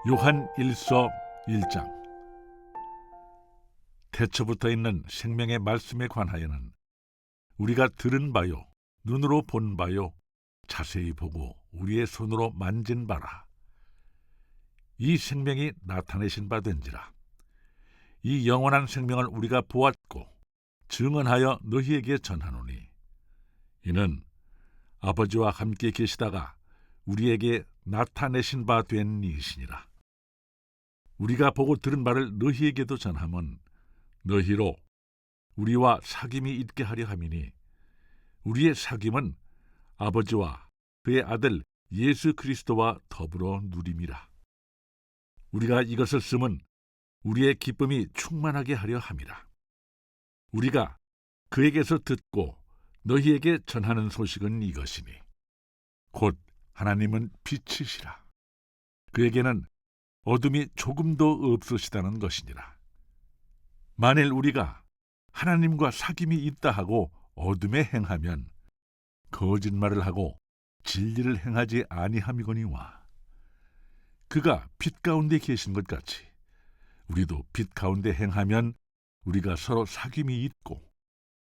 요한 1서 1장. 태초부터 있는 생명의 말씀에 관하여는 우리가 들은 바요 눈으로 본 바요 자세히 보고 우리의 손으로 만진 바라. 이 생명이 나타내신 바 된지라. 이 영원한 생명을 우리가 보았고 증언하여 너희에게 전하노니 이는 아버지와 함께 계시다가 우리에게 나타내신 바 된 이시니라. 우리가 보고 들은 바를 너희에게도 전함은 너희로 우리와 사귐이 있게 하려 함이니 우리의 사귐은 아버지와 그의 아들 예수 그리스도와 더불어 누림이라. 우리가 이것을 쓰면 우리의 기쁨이 충만하게 하려 함이라. 우리가 그에게서 듣고 너희에게 전하는 소식은 이것이니 곧 하나님은 빛이시라. 그에게는 어둠이 조금도 없으시다는 것이니라. 만일 우리가 하나님과 사귐이 있다 하고 어둠에 행하면 거짓말을 하고 진리를 행하지 아니함이거니와 그가 빛 가운데 계신 것 같이 우리도 빛 가운데 행하면 우리가 서로 사귐이 있고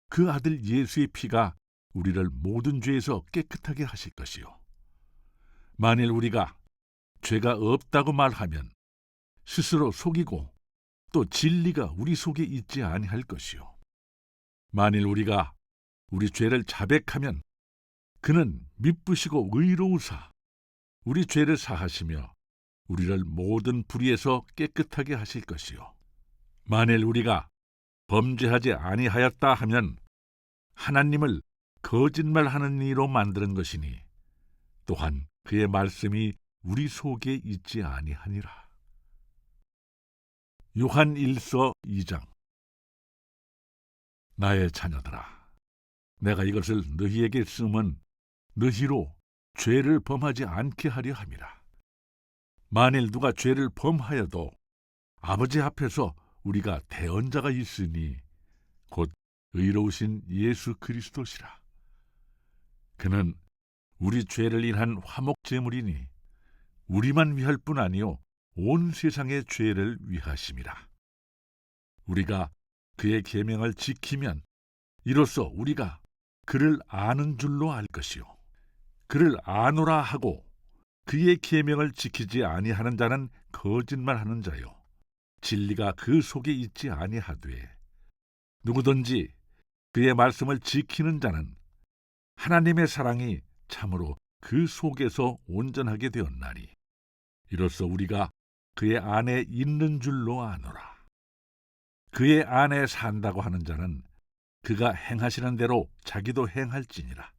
그 아들 예수의 피가 우리를 모든 죄에서 깨끗하게 하실 것이요 만일 우리가 죄가 없다고 말하면 스스로 속이고 또 진리가 우리 속에 있지 아니할 것이요 만일 우리가 우리 죄를 자백하면 그는 미쁘시고 의로우사 우리 죄를 사하시며 우리를 모든 불의에서 깨끗하게 하실 것이요 만일 우리가 범죄하지 아니하였다 하면 하나님을 거짓말하는 이로 만드는 것이니 또한 그의 말씀이 우리 속에 있지 아니하니라. 요한 1서 2장. 나의 자녀들아, 내가 이것을 너희에게 쓰면 너희로 죄를 범하지 않게 하려 함이라. 만일 누가 죄를 범하여도 아버지 앞에서 우리가 대언자가 있으니 곧 의로우신 예수 그리스도시라. 그는 우리 죄를 인한 화목제물이니 우리만 위할 뿐 아니요 온 세상의 죄를 위하심이라. 우리가 그의 계명을 지키면 이로써 우리가 그를 아는 줄로 알 것이요 그를 아노라 하고 그의 계명을 지키지 아니하는 자는 거짓말하는 자요 진리가 그 속에 있지 아니하되 누구든지 그의 말씀을 지키는 자는 하나님의 사랑이 참으로 그 속에서 온전하게 되었나니 이로써 우리가 그의 안에 있는 줄로 아노라. 그의 안에 산다고 하는 자는 그가 행하시는 대로 자기도 행할지니라.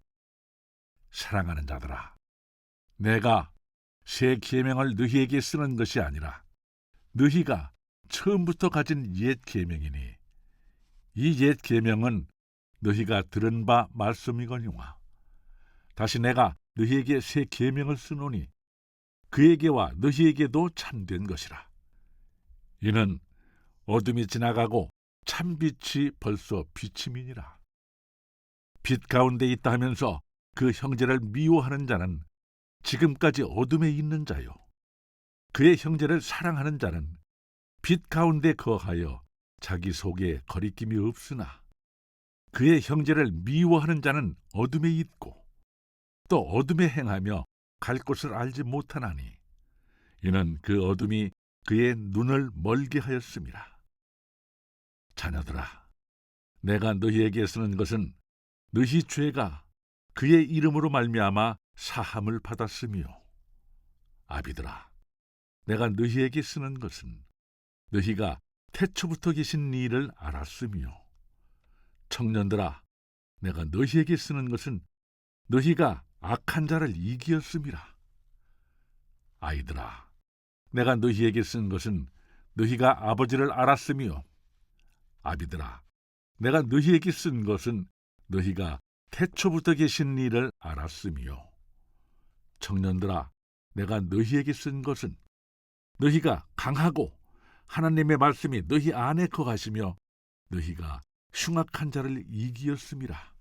사랑하는 자들아, 내가 새 계명을 너희에게 쓰는 것이 아니라 너희가 처음부터 가진 옛 계명이니 이 옛 계명은 너희가 들은 바 말씀이거니와 다시 내가 너희에게 새 계명을 쓰노니 그에게와 너희에게도 참된 것이라. 이는 어둠이 지나가고 참빛이 벌써 비침이니라. 빛 가운데 있다 하면서 그 형제를 미워하는 자는 지금까지 어둠에 있는 자요 그의 형제를 사랑하는 자는 빛 가운데 거하여 자기 속에 거리낌이 없으나 그의 형제를 미워하는 자는 어둠에 있고 또 어둠에 행하며 갈 곳을 알지 못하나니 이는 그 어둠이 그의 눈을 멀게 하였음이라. 자녀들아, 내가 너희에게 쓰는 것은 너희 죄가 그의 이름으로 말미암아 사함을 받았으며 아비들아, 내가 너희에게 쓰는 것은 너희가 태초부터 계신 이를 알았으며 청년들아, 내가 너희에게 쓰는 것은 너희가 악한 자를 이기었음이라. 아이들아, 내가 너희에게 쓴 것은 너희가 아버지를 알았으며 아비들아, 내가 너희에게 쓴 것은 너희가 태초부터 계신 이를 알았으며 청년들아, 내가 너희에게 쓴 것은 너희가 강하고 하나님의 말씀이 너희 안에 거하시며 너희가 흉악한 자를 이기었음이라.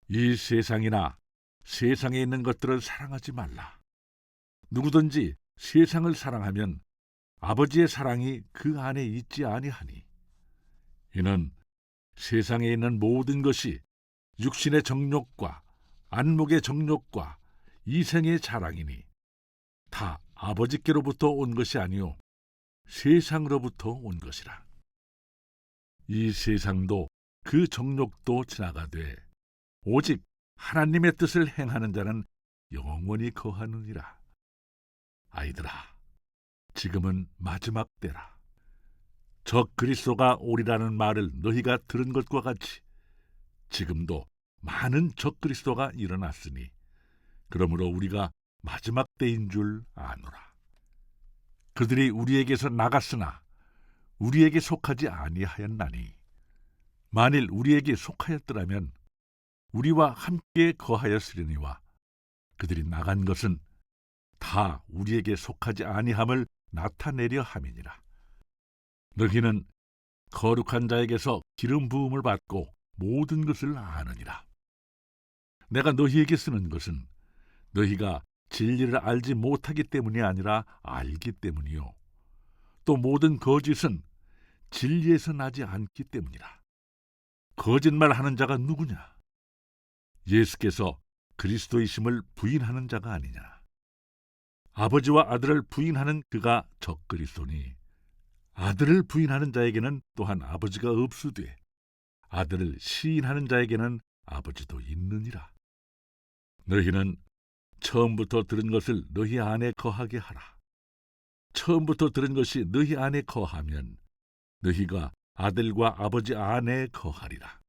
이 세상이나 세상에 있는 것들을 사랑하지 말라. 누구든지 세상을 사랑하면 아버지의 사랑이 그 안에 있지 아니하니 이는 세상에 있는 모든 것이 육신의 정욕과 안목의 정욕과 이생의 자랑이니 다 아버지께로부터 온 것이 아니요 세상으로부터 온 것이라. 이 세상도 그 정욕도 지나가되 오직 하나님의 뜻을 행하는 자는 영원히 거하느니라. 아이들아, 지금은 마지막 때라. 적 그리스도가 오리라는 말을 너희가 들은 것과 같이 지금도 많은 적 그리스도가 일어났으니 그러므로 우리가 마지막 때인 줄 아노라. 그들이 우리에게서 나갔으나 우리에게 속하지 아니하였나니 만일 우리에게 속하였더라면 우리와 함께 거하였으려니와 그들이 나간 것은 다 우리에게 속하지 아니함을 나타내려 함이니라. 너희는 거룩한 자에게서 기름 부음을 받고 모든 것을 아느니라. 내가 너희에게 쓰는 것은 너희가 진리를 알지 못하기 때문이 아니라 알기 때문이요 또 모든 거짓은 진리에서 나지 않기 때문이라. 거짓말하는 자가 누구냐? 예수께서 그리스도이심을 부인하는 자가 아니냐? 아버지와 아들을 부인하는 그가 적그리스도니 아들을 부인하는 자에게는 또한 아버지가 없으되 아들을 시인하는 자에게는 아버지도 있느니라. 너희는 처음부터 들은 것을 너희 안에 거하게 하라. 처음부터 들은 것이 너희 안에 거하면 너희가 아들과 아버지 안에 거하리라.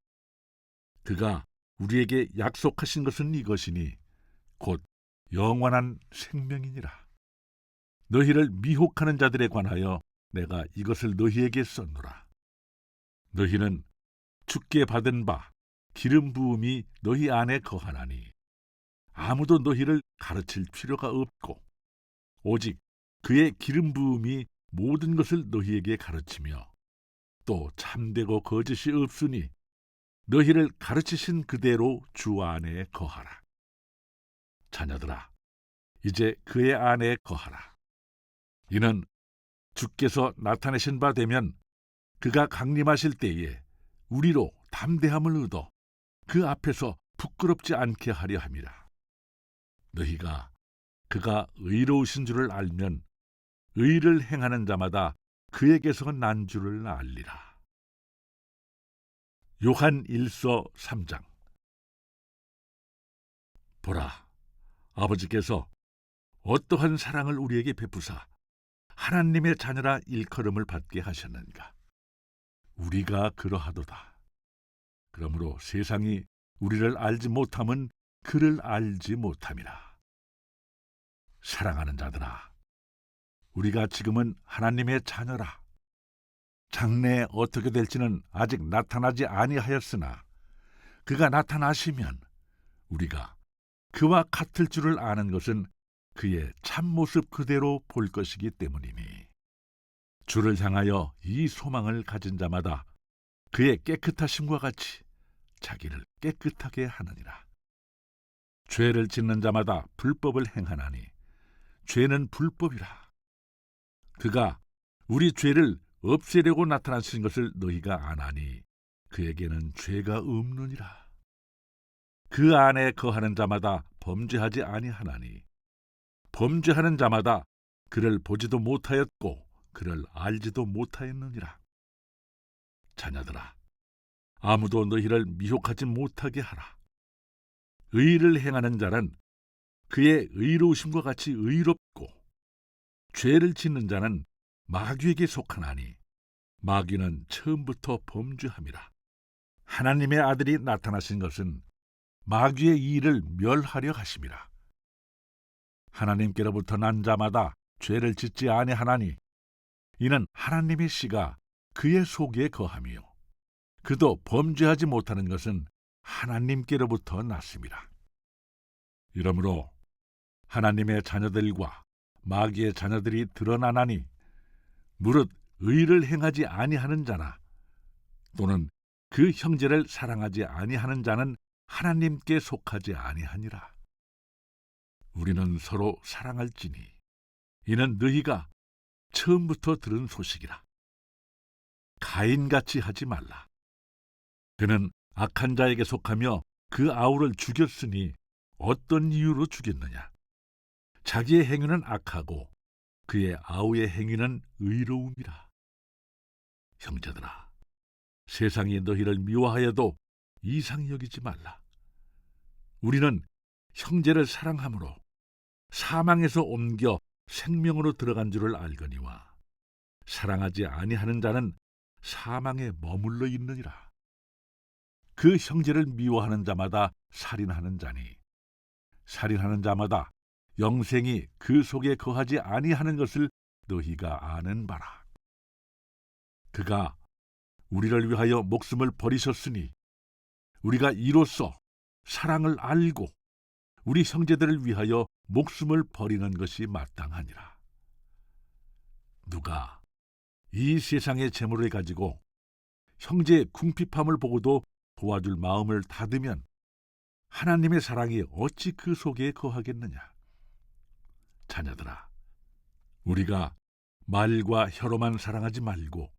그가 우리에게 약속하신 것은 이것이니 곧 영원한 생명이니라. 너희를 미혹하는 자들에 관하여 내가 이것을 너희에게 썼노라. 너희는 주께 받은 바 기름 부음이 너희 안에 거하나니 아무도 너희를 가르칠 필요가 없고 오직 그의 기름 부음이 모든 것을 너희에게 가르치며 또 참되고 거짓이 없으니 너희를 가르치신 그대로 주 안에 거하라. 자녀들아, 이제 그의 안에 거하라. 이는 주께서 나타내신 바 되면 그가 강림하실 때에 우리로 담대함을 얻어 그 앞에서 부끄럽지 않게 하려 함이라. 너희가 그가 의로우신 줄을 알면 의를 행하는 자마다 그에게서 난 줄을 알리라. 요한 1서 3장. 보라, 아버지께서 어떠한 사랑을 우리에게 베푸사 하나님의 자녀라 일컬음을 받게 하셨는가. 우리가 그러하도다. 그러므로 세상이 우리를 알지 못함은 그를 알지 못함이라. 사랑하는 자들아, 우리가 지금은 하나님의 자녀라. 장래에 어떻게 될지는 아직 나타나지 아니하였으나 그가 나타나시면 우리가 그와 같을 줄을 아는 것은 그의 참모습 그대로 볼 것이기 때문이니 주를 향하여 이 소망을 가진 자마다 그의 깨끗하심과 같이 자기를 깨끗하게 하느니라. 죄를 짓는 자마다 불법을 행하나니 죄는 불법이라. 그가 우리 죄를 없애려고 나타나신 것을 너희가 아나니 그에게는 죄가 없느니라. 그 안에 거하는 자마다 범죄하지 아니하나니 범죄하는 자마다 그를 보지도 못하였고 그를 알지도 못하였느니라. 자녀들아, 아무도 너희를 미혹하지 못하게 하라. 의를 행하는 자는 그의 의로우심과 같이 의롭고 죄를 짓는 자는 마귀에게 속하나니 마귀는 처음부터 범죄함이라. 하나님의 아들이 나타나신 것은 마귀의 일을 멸하려 하심이라. 하나님께로부터 난 자마다 죄를 짓지 아니하나니 이는 하나님의 씨가 그의 속에 거함이요 그도 범죄하지 못하는 것은 하나님께로부터 났음이라. 이러므로 하나님의 자녀들과 마귀의 자녀들이 드러나나니 무릇 의를 행하지 아니하는 자나 또는 그 형제를 사랑하지 아니하는 자는 하나님께 속하지 아니하니라. 우리는 서로 사랑할지니 이는 너희가 처음부터 들은 소식이라. 가인같이 하지 말라. 그는 악한 자에게 속하며 그 아우를 죽였으니 어떤 이유로 죽였느냐? 자기의 행위는 악하고 그의 아우의 행위는 의로움이라. 형제들아, 세상이 너희를 미워하여도 이상히 여기지 말라. 우리는 형제를 사랑함으로 사망에서 옮겨 생명으로 들어간 줄을 알거니와 사랑하지 아니하는 자는 사망에 머물러 있느니라. 그 형제를 미워하는 자마다 살인하는 자니 살인하는 자마다 영생이 그 속에 거하지 아니하는 것을 너희가 아는 바라. 그가 우리를 위하여 목숨을 버리셨으니 우리가 이로써 사랑을 알고 우리 형제들을 위하여 목숨을 버리는 것이 마땅하니라. 누가 이 세상의 재물을 가지고 형제의 궁핍함을 보고도 도와줄 마음을 닫으면 하나님의 사랑이 어찌 그 속에 거하겠느냐? 자녀들아, 우리가 말과 혀로만 사랑하지 말고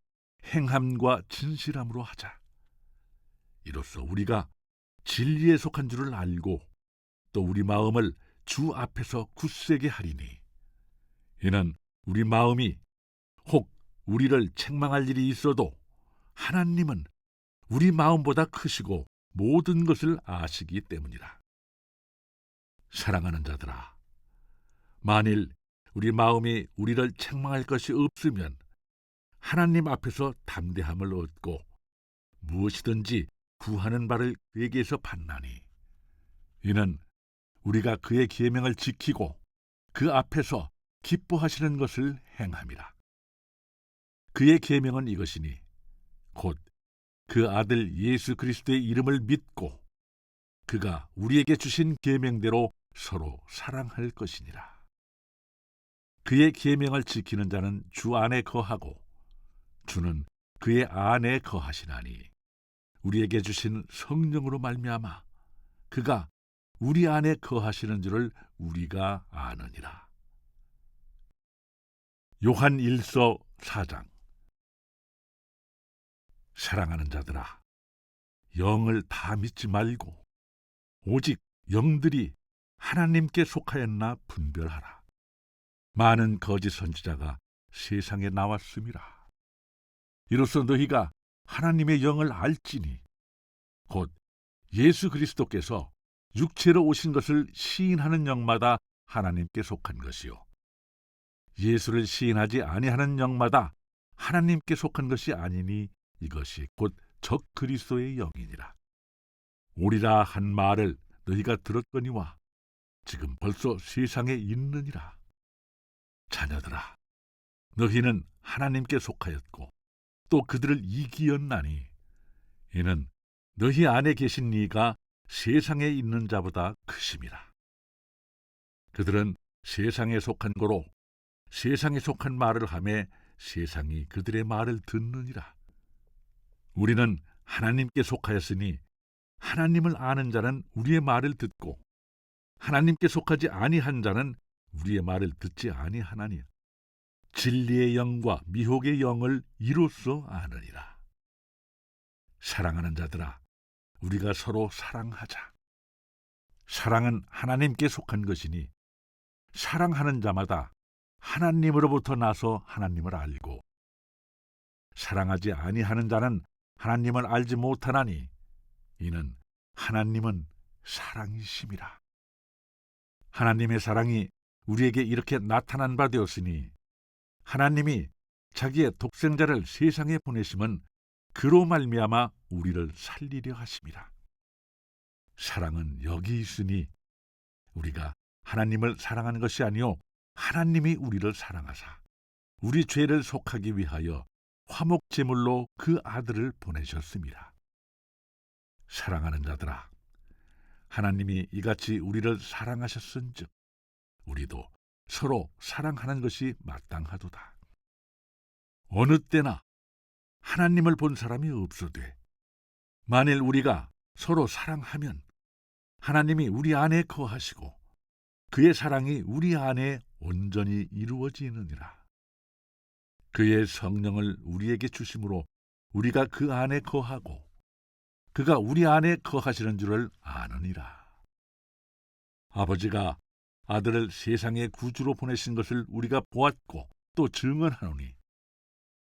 행함과 진실함으로 하자. 이로써 우리가 진리에 속한 줄을 알고 또 우리 마음을 주 앞에서 굳세게 하리니 이는 우리 마음이 혹 우리를 책망할 일이 있어도 하나님은 우리 마음보다 크시고 모든 것을 아시기 때문이라. 사랑하는 자들아, 만일 우리 마음이 우리를 책망할 것이 없으면 하나님 앞에서 담대함을 얻고 무엇이든지 구하는 바를 그에게서 받나니 이는 우리가 그의 계명을 지키고 그 앞에서 기뻐하시는 것을 행함이라. 그의 계명은 이것이니 곧 그 아들 예수 그리스도의 이름을 믿고 그가 우리에게 주신 계명대로 서로 사랑할 것이니라. 그의 계명을 지키는 자는 주 안에 거하고 주는 그의 안에 거하시나니 우리에게 주신 성령으로 말미암아 그가 우리 안에 거하시는 줄을 우리가 아느니라. 요한 1서 4장. 사랑하는 자들아, 영을 다 믿지 말고 오직 영들이 하나님께 속하였나 분별하라. 많은 거짓 선지자가 세상에 나왔음이라. 이로써 너희가 하나님의 영을 알지니 곧 예수 그리스도께서 육체로 오신 것을 시인하는 영마다 하나님께 속한 것이요 예수를 시인하지 아니하는 영마다 하나님께 속한 것이 아니니 이것이 곧 적 그리스도의 영이니라. 오리라 한 말을 너희가 들었거니와 지금 벌써 세상에 있느니라. 자녀들아, 너희는 하나님께 속하였고 또 그들을 이기었나니 이는 너희 안에 계신 이가 세상에 있는 자보다 크심이라. 그들은 세상에 속한 거로 세상에 속한 말을 하매 세상이 그들의 말을 듣느니라. 우리는 하나님께 속하였으니 하나님을 아는 자는 우리의 말을 듣고 하나님께 속하지 아니한 자는 우리의 말을 듣지 아니하나니 진리의 영과 미혹의 영을 이로써 아느니라. 사랑하는 자들아, 우리가 서로 사랑하자. 사랑은 하나님께 속한 것이니 사랑하는 자마다 하나님으로부터 나서 하나님을 알고 사랑하지 아니하는 자는 하나님을 알지 못하나니 이는 하나님은 사랑이심이라. 하나님의 사랑이 우리에게 이렇게 나타난 바 되었으니 하나님이 자기의 독생자를 세상에 보내심은 그로 말미암아 우리를 살리려 하심이라. 사랑은 여기 있으니 우리가 하나님을 사랑하는 것이 아니요 하나님이 우리를 사랑하사 우리 죄를 속하기 위하여 화목 제물로 그 아들을 보내셨습니다. 사랑하는 자들아, 하나님이 이같이 우리를 사랑하셨은즉 우리도 서로 사랑하는 것이 마땅하도다. 어느 때나 하나님을 본 사람이 없어되 만일 우리가 서로 사랑하면 하나님이 우리 안에 거하시고 그의 사랑이 우리 안에 온전히 이루어지느니라. 그의 성령을 우리에게 주심으로 우리가 그 안에 거하고 그가 우리 안에 거하시는 줄을 아느니라. 아버지가 아들을 세상의 구주로 보내신 것을 우리가 보았고 또 증언하노니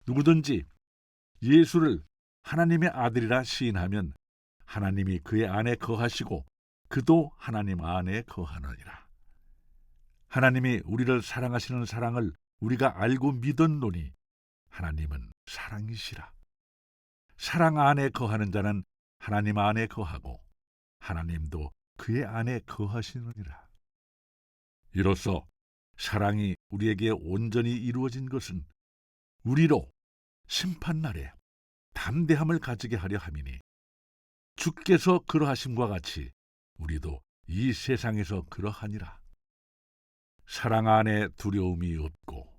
누구든지 예수를 하나님의 아들이라 시인하면 하나님이 그의 안에 거하시고 그도 하나님 안에 거하느니라. 하나님이 우리를 사랑하시는 사랑을 우리가 알고 믿었노니 하나님은 사랑이시라. 사랑 안에 거하는 자는 하나님 안에 거하고 하나님도 그의 안에 거하시느니라. 이로써 사랑이 우리에게 온전히 이루어진 것은 우리로 심판날에 담대함을 가지게 하려 함이니 주께서 그러하심과 같이 우리도 이 세상에서 그러하니라. 사랑 안에 두려움이 없고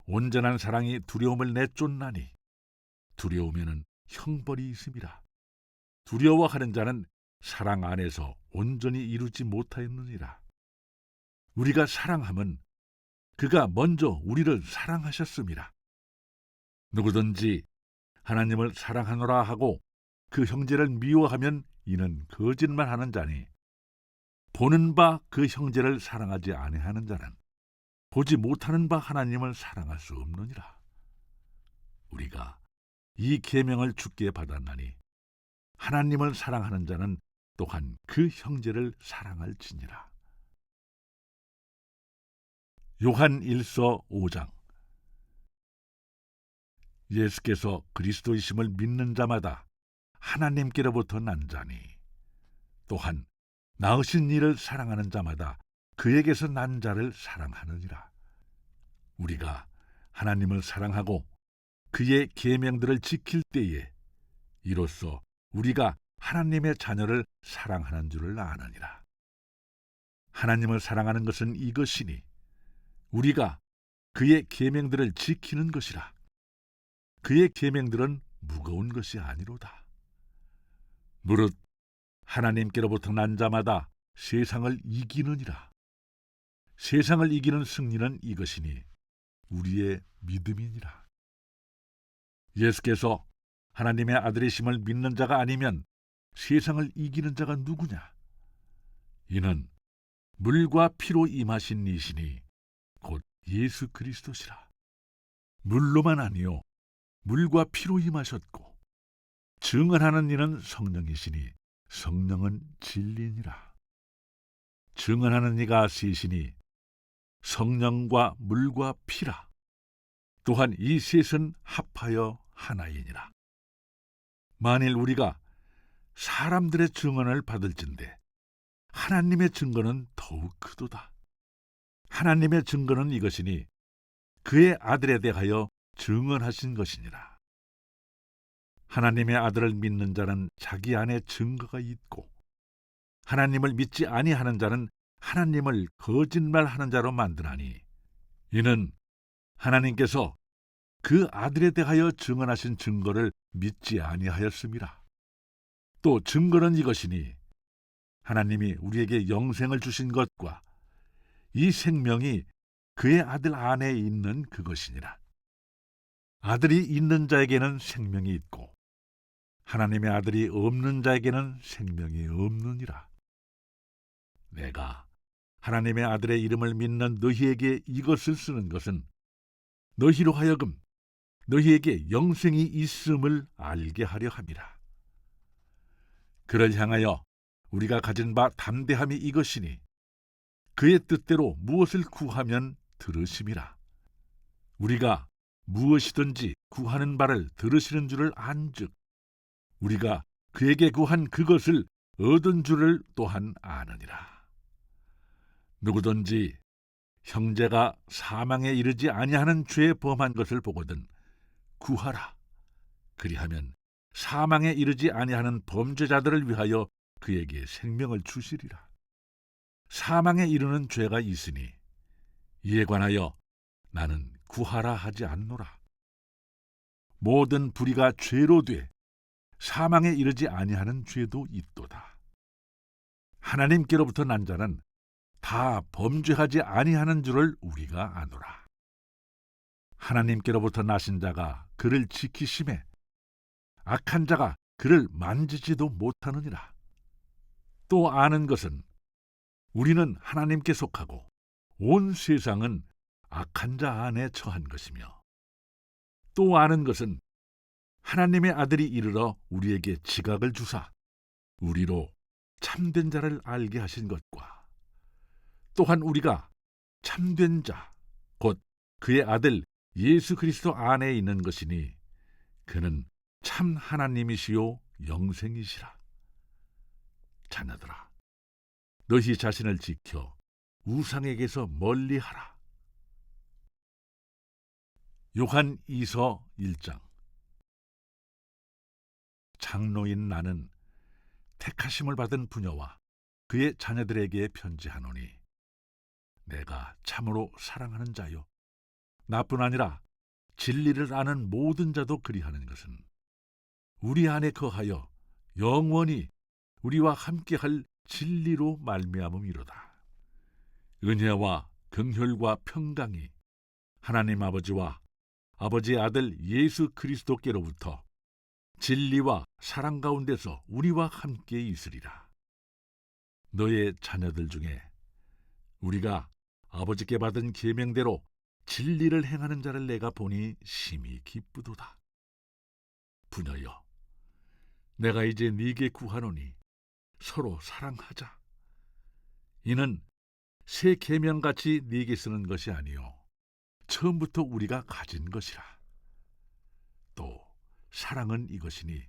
온전한 사랑이 두려움을 내쫓나니 두려움에는 형벌이 있음이라. 두려워하는 자는 사랑 안에서 온전히 이루지 못하였느니라. 우리가 사랑함은 그가 먼저 우리를 사랑하셨음이라. 누구든지 하나님을 사랑하노라 하고 그 형제를 미워하면 이는 거짓말하는 자니 보는 바 그 형제를 사랑하지 아니하는 자는 보지 못하는 바 하나님을 사랑할 수 없느니라. 우리가 이 계명을 주께 받았나니 하나님을 사랑하는 자는 또한 그 형제를 사랑할지니라. 요한 1서 5장. 예수께서 그리스도이심을 믿는 자마다 하나님께로부터 난 자니 또한 낳으신 이를 사랑하는 자마다 그에게서 난 자를 사랑하느니라. 우리가 하나님을 사랑하고 그의 계명들을 지킬 때에 이로써 우리가 하나님의 자녀를 사랑하는 줄을 아느니라. 하나님을 사랑하는 것은 이것이니 우리가 그의 계명들을 지키는 것이라. 그의 계명들은 무거운 것이 아니로다. 무릇 하나님께로부터 난 자마다 세상을 이기느니라. 세상을 이기는 승리는 이것이니 우리의 믿음이니라. 예수께서 하나님의 아들이심을 믿는 자가 아니면 세상을 이기는 자가 누구냐? 이는 물과 피로 임하신 이시니 곧 예수 그리스도시라. 물로만 아니요 물과 피로 임하셨고 증언하는 이는 성령이시니 성령은 진리니라. 증언하는 이가 셋이니 성령과 물과 피라. 또한 이 셋은 합하여 하나이니라. 만일 우리가 사람들의 증언을 받을진대 하나님의 증거는 더욱 크도다. 하나님의 증거는 이것이니 그의 아들에 대하여 증언하신 것이니라. 하나님의 아들을 믿는 자는 자기 안에 증거가 있고 하나님을 믿지 아니하는 자는 하나님을 거짓말하는 자로 만드나니 이는 하나님께서 그 아들에 대하여 증언하신 증거를 믿지 아니하였음이라. 또 증거는 이것이니 하나님이 우리에게 영생을 주신 것과 이 생명이 그의 아들 안에 있는 그것이니라. 아들이 있는 자에게는 생명이 있고 하나님의 아들이 없는 자에게는 생명이 없느니라. 내가 하나님의 아들의 이름을 믿는 너희에게 이것을 쓰는 것은 너희로 하여금 너희에게 영생이 있음을 알게 하려 함이라. 그를 향하여 우리가 가진 바 담대함이 이것이니 그의 뜻대로 무엇을 구하면 들으심이라. 우리가 무엇이든지 구하는 바를 들으시는 줄을 안즉 우리가 그에게 구한 그것을 얻은 줄을 또한 아느니라. 누구든지 형제가 사망에 이르지 아니하는 죄에 범한 것을 보거든 구하라. 그리하면 사망에 이르지 아니하는 범죄자들을 위하여 그에게 생명을 주시리라. 사망에 이르는 죄가 있으니 이에 관하여 나는 구하라 하지 않노라. 모든 불의가 죄로 돼 사망에 이르지 아니하는 죄도 있도다. 하나님께로부터 난 자는 다 범죄하지 아니하는 줄을 우리가 아노라. 하나님께로부터 나신 자가 그를 지키심에 악한 자가 그를 만지지도 못하느니라. 또 아는 것은 우리는 하나님께 속하고 온 세상은 악한 자 안에 처한 것이며, 또 아는 것은 하나님의 아들이 이르러 우리에게 지각을 주사 우리로 참된 자를 알게 하신 것과, 또한 우리가 참된 자 곧 그의 아들 예수 그리스도 안에 있는 것이니 그는 참 하나님이시요 영생이시라. 자녀들아, 너희 자신을 지켜 우상에게서 멀리하라. 요한 2서 1장. 장로인 나는 택하심을 받은 부녀와 그의 자녀들에게 편지하노니, 내가 참으로 사랑하는 자요 나뿐 아니라 진리를 아는 모든 자도 그리하는 것은 우리 안에 거하여 영원히 우리와 함께할 진리로 말미암음이로다. 은혜와 긍휼과 평강이 하나님 아버지와 아버지의 아들 예수 그리스도께로부터 진리와 사랑 가운데서 우리와 함께 있으리라. 너의 자녀들 중에 우리가 아버지께 받은 계명대로 진리를 행하는 자를 내가 보니 심히 기쁘도다. 부녀여, 내가 이제 네게 구하노니 서로 사랑하자. 이는 새 계명같이 네게 쓰는 것이 아니요 처음부터 우리가 가진 것이라. 또 사랑은 이것이니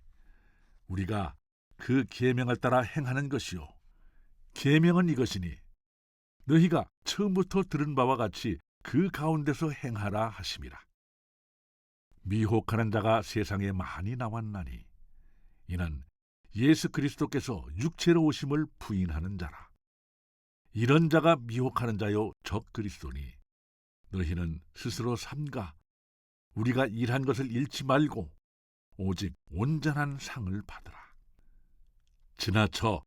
우리가 그 계명을 따라 행하는 것이요 계명은 이것이니 너희가 처음부터 들은 바와 같이 그 가운데서 행하라 하심이라. 미혹하는 자가 세상에 많이 나왔나니 이는 예수 그리스도께서 육체로 오심을 부인하는 자라. 이런 자가 미혹하는 자요 적 그리스도니 너희는 스스로 삼가 우리가 일한 것을 잃지 말고 오직 온전한 상을 받으라. 지나쳐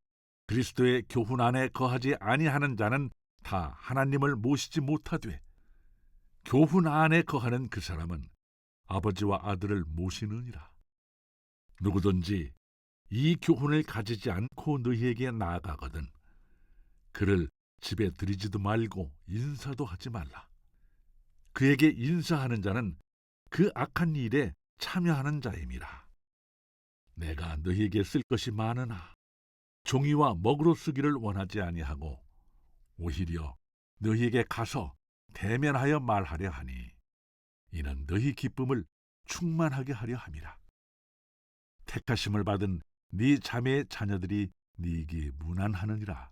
그리스도의 교훈 안에 거하지 아니하는 자는 다 하나님을 모시지 못하되, 교훈 안에 거하는 그 사람은 아버지와 아들을 모시느니라. 누구든지 이 교훈을 가지지 않고 너희에게 나아가거든 그를 집에 들이지도 말고 인사도 하지 말라. 그에게 인사하는 자는 그 악한 일에 참여하는 자임이라. 내가 너희에게 쓸 것이 많으나 종이와 먹으로 쓰기를 원하지 아니하고 오히려 너희에게 가서 대면하여 말하려 하니 이는 너희 기쁨을 충만하게 하려 함이라. 택하심을 받은 네 자매의 자녀들이 네게 문안하느니라.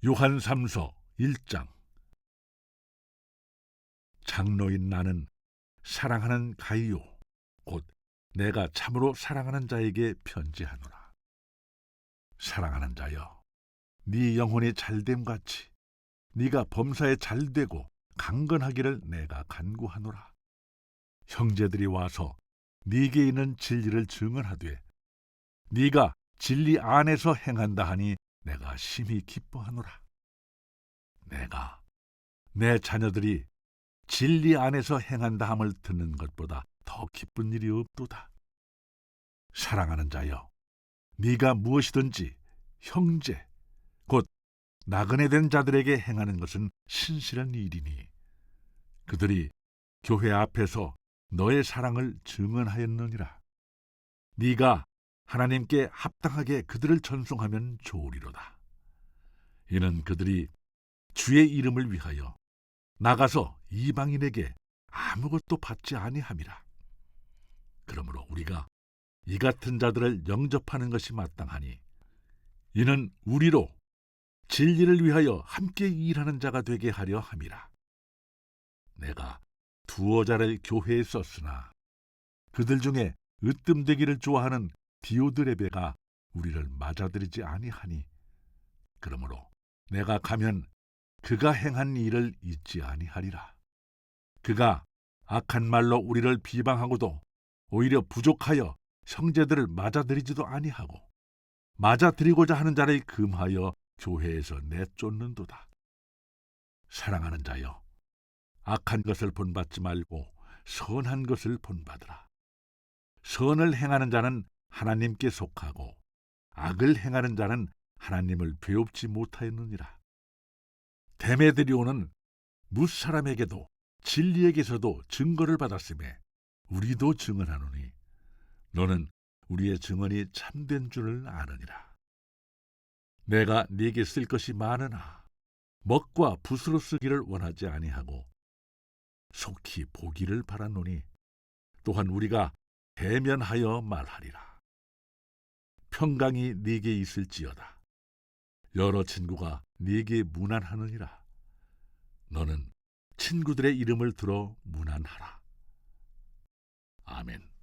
요한 3서 1장. 장로인 나는 사랑하는 가이요 곧 내가 참으로 사랑하는 자에게 편지하노라. 사랑하는 자여, 네 영혼이 잘됨같이 네가 범사에 잘되고 강건하기를 내가 간구하노라. 형제들이 와서 네게 있는 진리를 증언하되 네가 진리 안에서 행한다 하니 내가 심히 기뻐하노라. 내가 내 자녀들이 진리 안에서 행한다 함을 듣는 것보다 더 기쁜 일이 없도다. 사랑하는 자여, 네가 무엇이든지 형제 곧 나그네 된 자들에게 행하는 것은 신실한 일이니 그들이 교회 앞에서 너의 사랑을 증언하였느니라. 네가 하나님께 합당하게 그들을 전송하면 좋으리로다. 이는 그들이 주의 이름을 위하여 나가서 이방인에게 아무것도 받지 아니함이라. 그러므로 우리가 이 같은 자들을 영접하는 것이 마땅하니 이는 우리로 진리를 위하여 함께 일하는 자가 되게 하려 함이라. 내가 두어 자를 교회에 썼으나 그들 중에 으뜸되기를 좋아하는 디오드레베가 우리를 맞아들이지 아니하니 그러므로 내가 가면 그가 행한 일을 잊지 아니하리라. 그가 악한 말로 우리를 비방하고도 오히려 부족하여 형제들을 맞아들이지도 아니하고 맞아들이고자 하는 자를 금하여 교회에서 내쫓는도다. 사랑하는 자여, 악한 것을 본받지 말고 선한 것을 본받으라. 선을 행하는 자는 하나님께 속하고 악을 행하는 자는 하나님을 배웁지 못하였느니라. 데메드리오는 무사람에게도 진리에게서도 증거를 받았음에 우리도 증언하노니 너는 우리의 증언이 참된 줄을 아느니라. 내가 네게 쓸 것이 많으나 먹과 붓으로 쓰기를 원하지 아니하고 속히 보기를 바라노니 또한 우리가 대면하여 말하리라. 평강이 네게 있을지어다. 여러 친구가 네게 문안하느니라. 너는 친구들의 이름을 들어 문안하라. 아멘.